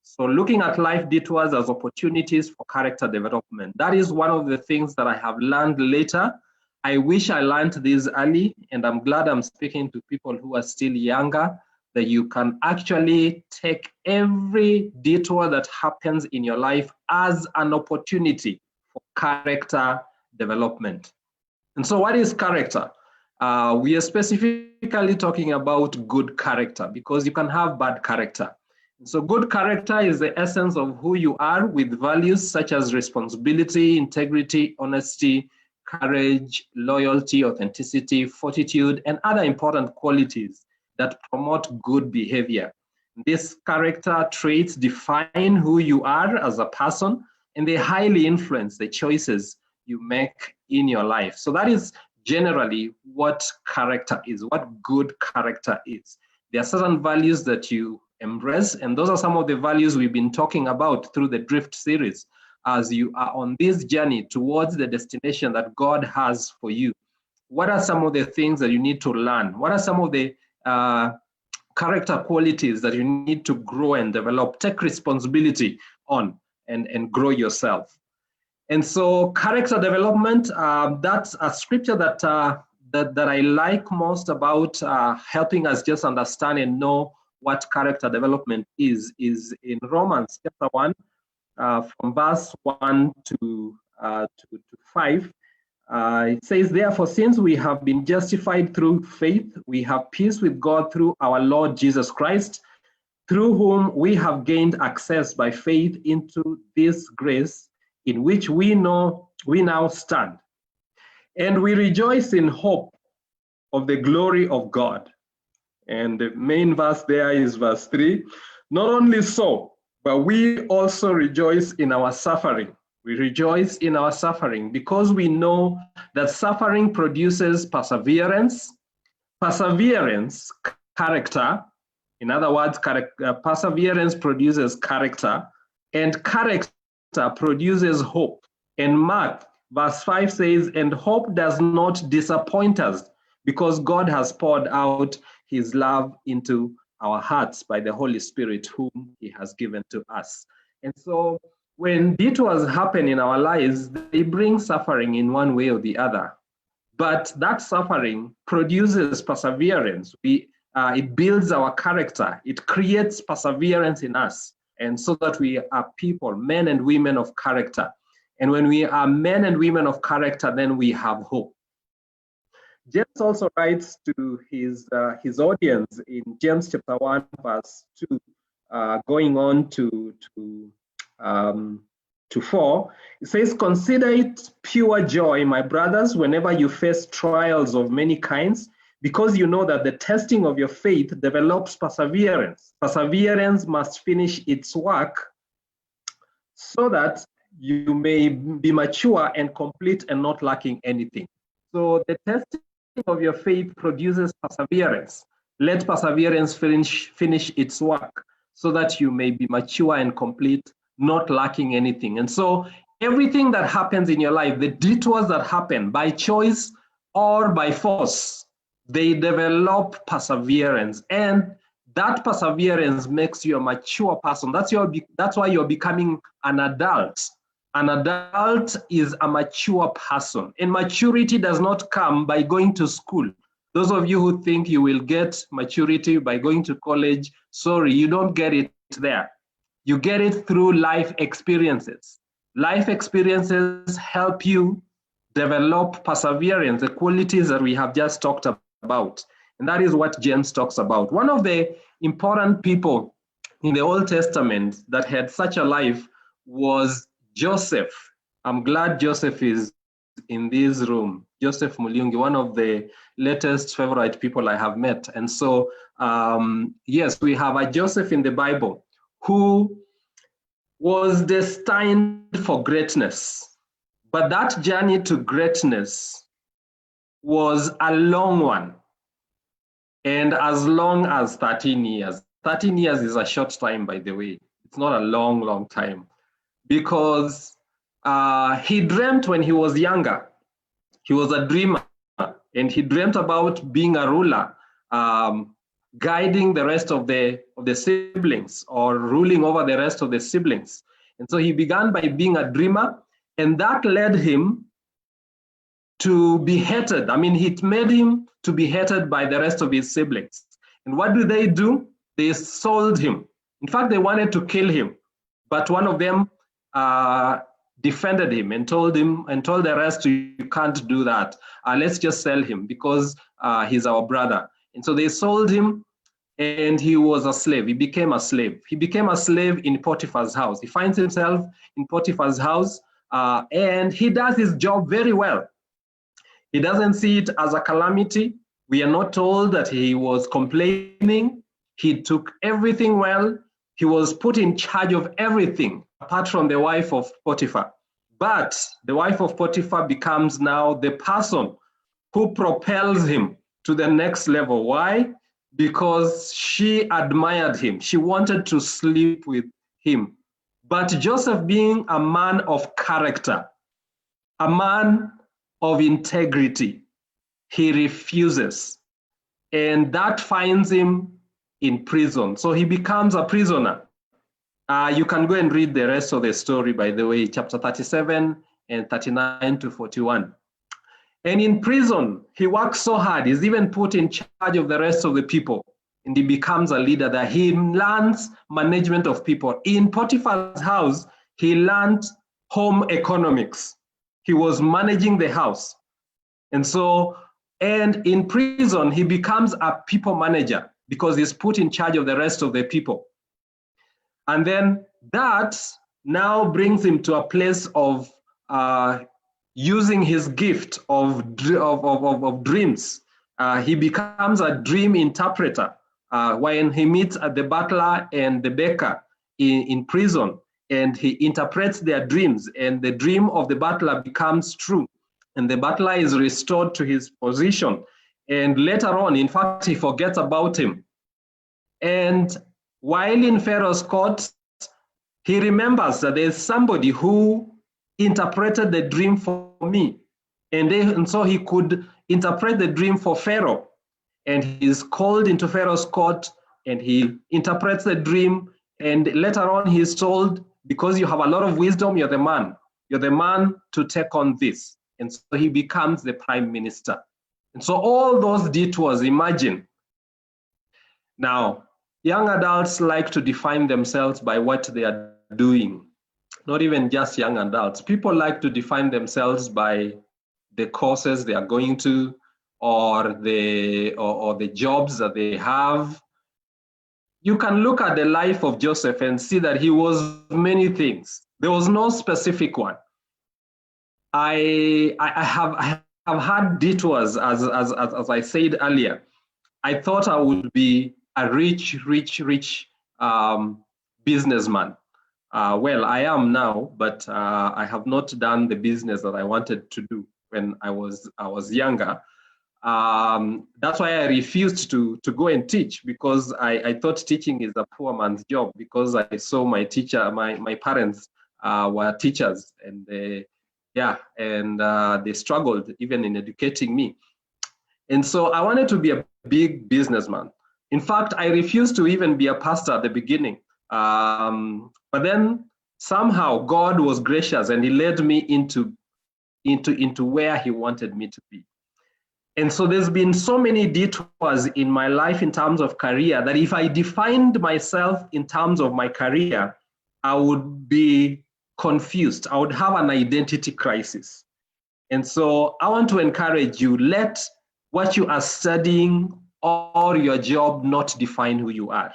S11: So looking at life detours as opportunities for character development, that is one of the things that I have learned later. I wish I learned this early, and I'm glad I'm speaking to people who are still younger, that you can actually take every detour that happens in your life as an opportunity for character development. And so what is character? We are specifically talking about good character, because you can have bad character. So good character is the essence of who you are, with values such as responsibility, integrity, honesty, courage, loyalty, authenticity, fortitude, and other important qualities that promote good behavior. These character traits define who you are as a person, and they highly influence the choices you make in your life. So that is generally what character is, what good character is. There are certain values that you embrace, and those are some of the values we've been talking about through the Drift series as you are on this journey towards the destination that God has for you. What are some of the things that you need to learn? What are some of the character qualities that you need to grow and develop, take responsibility on, and grow yourself? And so character development, that's a scripture that I like most about helping us just understand and know what character development is in Romans chapter 1, from verse 1 to 5. It says, therefore, since we have been justified through faith, we have peace with God through our Lord Jesus Christ, through whom we have gained access by faith into this grace in which we now stand. And we rejoice in hope of the glory of God. And the main verse there is verse 3. Not only so, but we also rejoice in our suffering. We rejoice in our suffering because we know that suffering produces perseverance. Perseverance, character. In other words, perseverance produces character, and character produces hope. And Mark verse 5 says, and hope does not disappoint us, because God has poured out his love into our hearts by the Holy Spirit, whom he has given to us. And so when detours happen in our lives, they bring suffering in one way or the other. But that suffering produces perseverance. It builds our character. It creates perseverance in us. And so that we are people, men and women of character. And when we are men and women of character, then we have hope. James also writes to his audience in James chapter 1, verse 2, going on to 4. It says, consider it pure joy, my brothers, whenever you face trials of many kinds, because you know that the testing of your faith develops perseverance. Perseverance must finish its work so that you may be mature and complete and not lacking anything. So the testing of your faith produces perseverance. Let perseverance finish its work so that you may be mature and complete, not lacking anything. And so everything that happens in your life, the detours that happen by choice or by force, they develop perseverance, and that perseverance makes you a mature person. That's why you're becoming an adult. An adult is a mature person, and maturity does not come by going to school. Those of you who think you will get maturity by going to college, sorry, you don't get it there. You get it through life experiences. Life experiences help you develop perseverance, the qualities that we have just talked about. And that is what James talks about. One of the important people in the Old Testament that had such a life was Joseph. I'm glad Joseph is in this room. Joseph Muliungi, one of the latest favorite people I have met. And so, yes, we have a Joseph in the Bible who was destined for greatness. But that journey to greatness was a long one, and as long as 13 years. 13 years is a short time, by the way. It's not a long time, because he dreamt when he was younger. He was a dreamer, and he dreamt about being a ruler, guiding the rest of the siblings, or ruling over the rest of the siblings. And so he began by being a dreamer, and that led him to be hated. I mean, it made him to be hated by the rest of his siblings. And what do? They sold him. In fact, they wanted to kill him, but one of them defended him and told the rest, you can't do that. Let's just sell him because he's our brother. And so they sold him, and he was a slave. He became a slave. He became a slave in Potiphar's house. He finds himself in Potiphar's house, and he does his job very well. He doesn't see it as a calamity. We are not told that he was complaining. He took everything well. He was put in charge of everything, apart from the wife of Potiphar. But the wife of Potiphar becomes now the person who propels him to the next level. Why? Because she admired him. She wanted to sleep with him. But Joseph, being a man of character, a man of integrity, he refuses. And that finds him in prison. So he becomes a prisoner. You can go and read the rest of the story, by the way, chapter 37 and 39 to 41. And in prison, he works so hard. He's even put in charge of the rest of the people. And he becomes a leader there. He learns management of people. In Potiphar's house, he learned home economics. He was managing the house. And in prison, he becomes a people manager because he's put in charge of the rest of the people. And then that now brings him to a place of using his gift of dreams. He becomes a dream interpreter when he meets the butler and the baker in prison, and he interprets their dreams, and the dream of the butler becomes true, and the butler is restored to his position. And later on, in fact, he forgets about him. And while in Pharaoh's court, he remembers that there's somebody who interpreted the dream for me. And so he could interpret the dream for Pharaoh. And he's called into Pharaoh's court, and he interprets the dream. And later on, he's told, because you have a lot of wisdom, you're the man. You're the man to take on this. And so he becomes the prime minister. And so all those detours, imagine. Now, young adults like to define themselves by what they are doing. Not even just young adults. People like to define themselves by the courses they are going to, or the jobs that they have. You can look at the life of Joseph and see that he was many things. There was no specific one. I have had detours, as I said earlier. I thought I would be a rich businessman. Well, I am now, but I have not done the business that I wanted to do when I was younger. That's why I refused to go and teach, because I thought teaching is a poor man's job, because I saw my parents were teachers, and they struggled even in educating me. And so I wanted to be a big businessman. In fact, I refused to even be a pastor at the beginning. But then somehow God was gracious, and he led me into where he wanted me to be. And so there's been so many detours in my life in terms of career that if I defined myself in terms of my career, I would be confused. I would have an identity crisis. And so I want to encourage you, let what you are studying or your job not define who you are.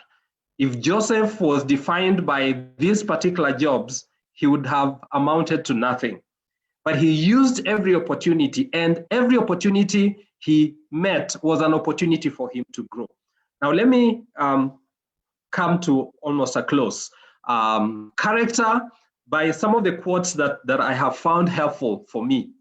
S11: If Joseph was defined by these particular jobs, he would have amounted to nothing. But he used every opportunity, and every opportunity he met was an opportunity for him to grow. Now, let me come to almost a close. Character, by some of the quotes that I have found helpful for me.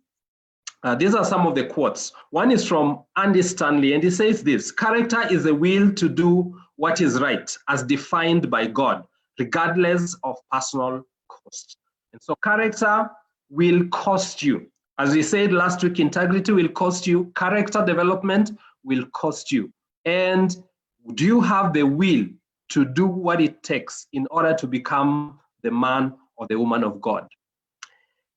S11: These are some of the quotes. One is from Andy Stanley, and he says this: character is the will to do what is right as defined by God, regardless of personal cost. And so character will cost you. As we said last week, integrity will cost you. Character development will cost you. And do you have the will to do what it takes in order to become the man or the woman of God?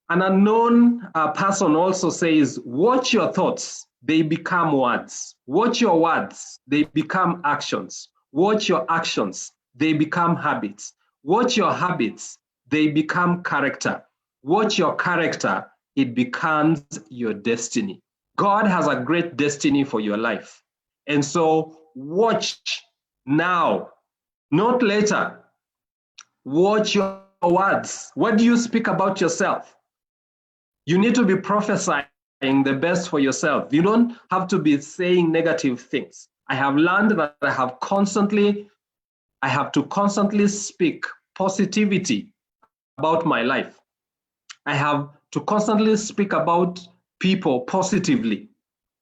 S11: An unknown person also says, watch your thoughts, they become words. Watch your words, they become actions. Watch your actions, they become habits. Watch your habits, they become character. watch your character, it becomes your destiny. God has a great destiny for your life. And so watch now, not later. Watch your words. What do you speak about yourself? You need to be prophesying the best for yourself. You don't have to be saying negative things. I have learned that I have to constantly speak positivity about my life. I have to constantly speak about people positively,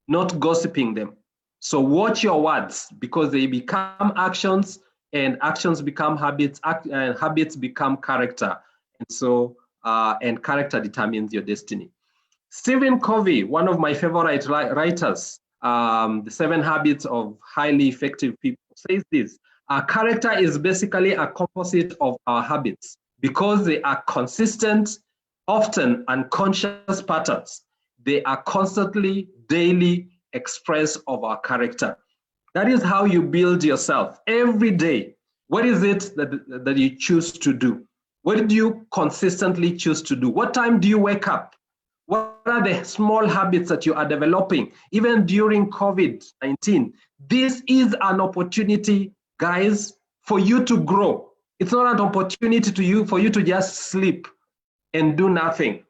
S11: not gossiping them. So watch your words, because they become actions, and actions become habits, and habits become character. And so, and character determines your destiny. Stephen Covey, one of my favorite writers, The 7 Habits of Highly Effective People, says this: our character is basically a composite of our habits, because they are consistent, often unconscious patterns. They are constantly, daily express of our character. That is how you build yourself every day. What is it that you choose to do? What do you consistently choose to do? What time do you wake up? What are the small habits that you are developing, even during COVID-19? This is an opportunity, guys, for you to grow. It's not an opportunity for you to just sleep and do nothing.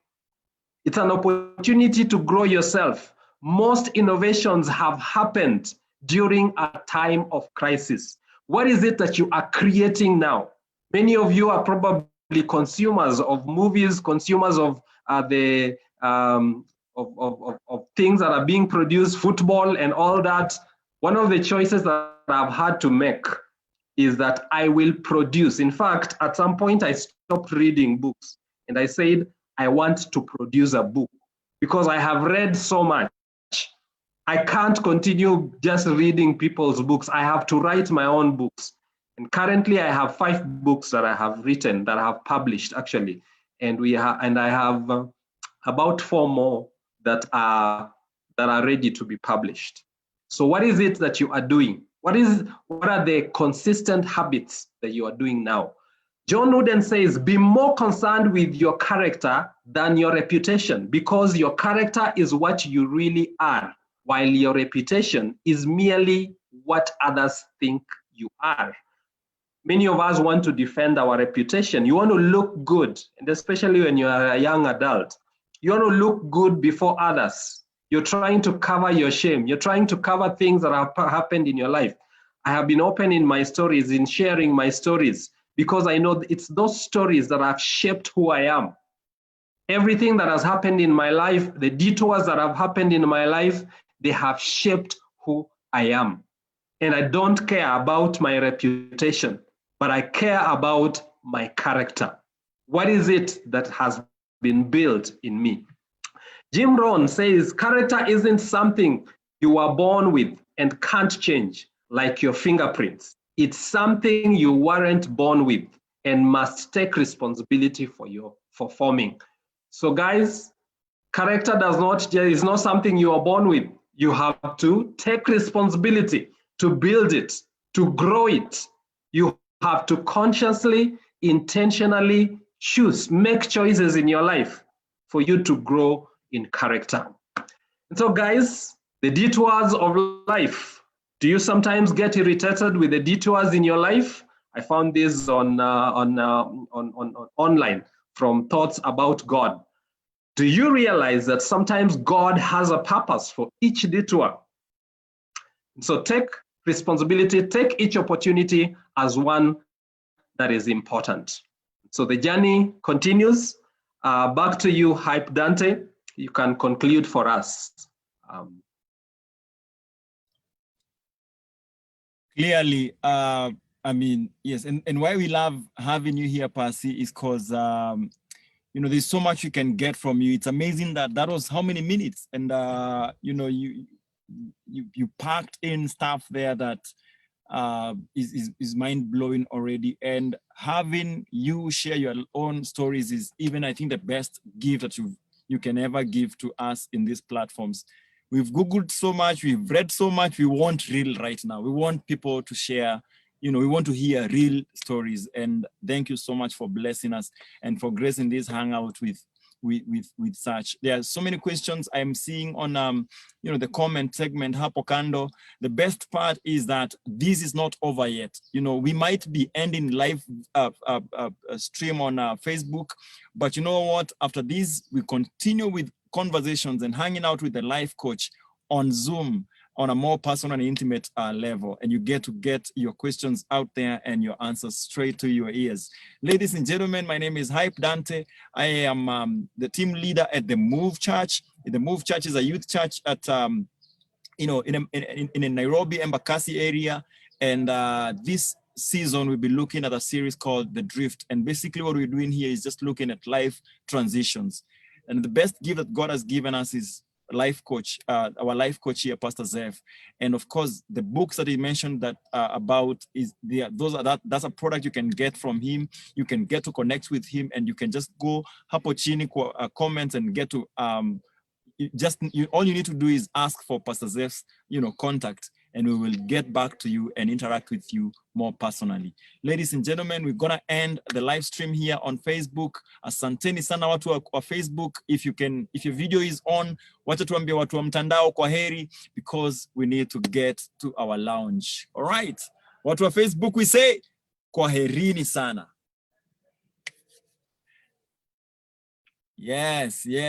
S11: It's an opportunity to grow yourself. Most innovations have happened during a time of crisis. What is it that you are creating now? Many of you are probably consumers of movies, consumers of things that are being produced, football and all that. One of the choices that I've had to make is that I will produce. In fact, at some point I stopped reading books and I said, I want to produce a book, because I have read so much. I can't continue just reading people's books. I have to write my own books. And currently I have 5 books that I have written, that I have published actually. And I have about 4 more that are ready to be published. So what is it that you are doing? What are the consistent habits that you are doing now? John Wooden says, be more concerned with your character than your reputation, because your character is what you really are, while your reputation is merely what others think you are. Many of us want to defend our reputation. You want to look good, and especially when you are a young adult. You want to look good before others. You're trying to cover your shame. You're trying to cover things that have happened in your life. I have been open in my stories, in sharing my stories, because I know it's those stories that have shaped who I am. Everything that has happened in my life, the detours that have happened in my life, they have shaped who I am. And I don't care about my reputation, but I care about my character. What is it that has been built in me? Jim Rohn says, character isn't something you are born with and can't change, like your fingerprints. It's something you weren't born with and must take responsibility for forming. So guys, character is not something you are born with. You have to take responsibility to build it, to grow it. You have to consciously, intentionally make choices in your life for you to grow in character. And so guys, the detours of life. Do you sometimes get irritated with the detours in your life? I found this on online from Thoughts About God. Do you realize that sometimes God has a purpose for each detour? So take responsibility, take each opportunity as one that is important. So the journey continues. Back to you, Hype Dante. You can conclude for us.
S2: Clearly, I mean, yes, and why we love having you here, Percy, is because you know, there's so much you can get from you. It's amazing that was how many minutes, and you know, you packed in stuff there that is mind-blowing already. And having you share your own stories is even, I think, the best gift that you can ever give to us in these platforms. We've Googled so much, we've read so much, we want real right now. We want people to share, you know, we want to hear real stories. And thank you so much for blessing us and for gracing this hangout with with such. There are so many questions I'm seeing on the comment segment hapo kando. The best part is that this is not over yet. We might be ending live stream on Facebook, but you know what? After this, we continue with conversations and hanging out with the life coach on Zoom on a more personal and intimate level, and you get to get your questions out there and your answers straight to your ears. Ladies and gentlemen, my name is Hype Dante. I am the team leader at the Move Church. The Move Church is a youth church at in a Nairobi Embakasi area, and this season we'll be looking at a series called The Drift, and basically what we're doing here is just looking at life transitions. And the best gift that God has given us is life coach, our life coach here, Pastor Zev. And of course, the books that he mentioned that about is that's a product you can get from him. You can get to connect with him, and you can just go hapo chini comments and get to all you need to do is ask for Pastor Zev's contact, and we will get back to you and interact with you more personally. Ladies and gentlemen, we're gonna end the live stream here on Facebook. Asanteni sana watu wa Facebook. If your video is on, wacha tuambie watu wa mtandao kwaheri, because we need to get to our lounge. All right, watu wa Facebook, we say kwaherini sana. Yes.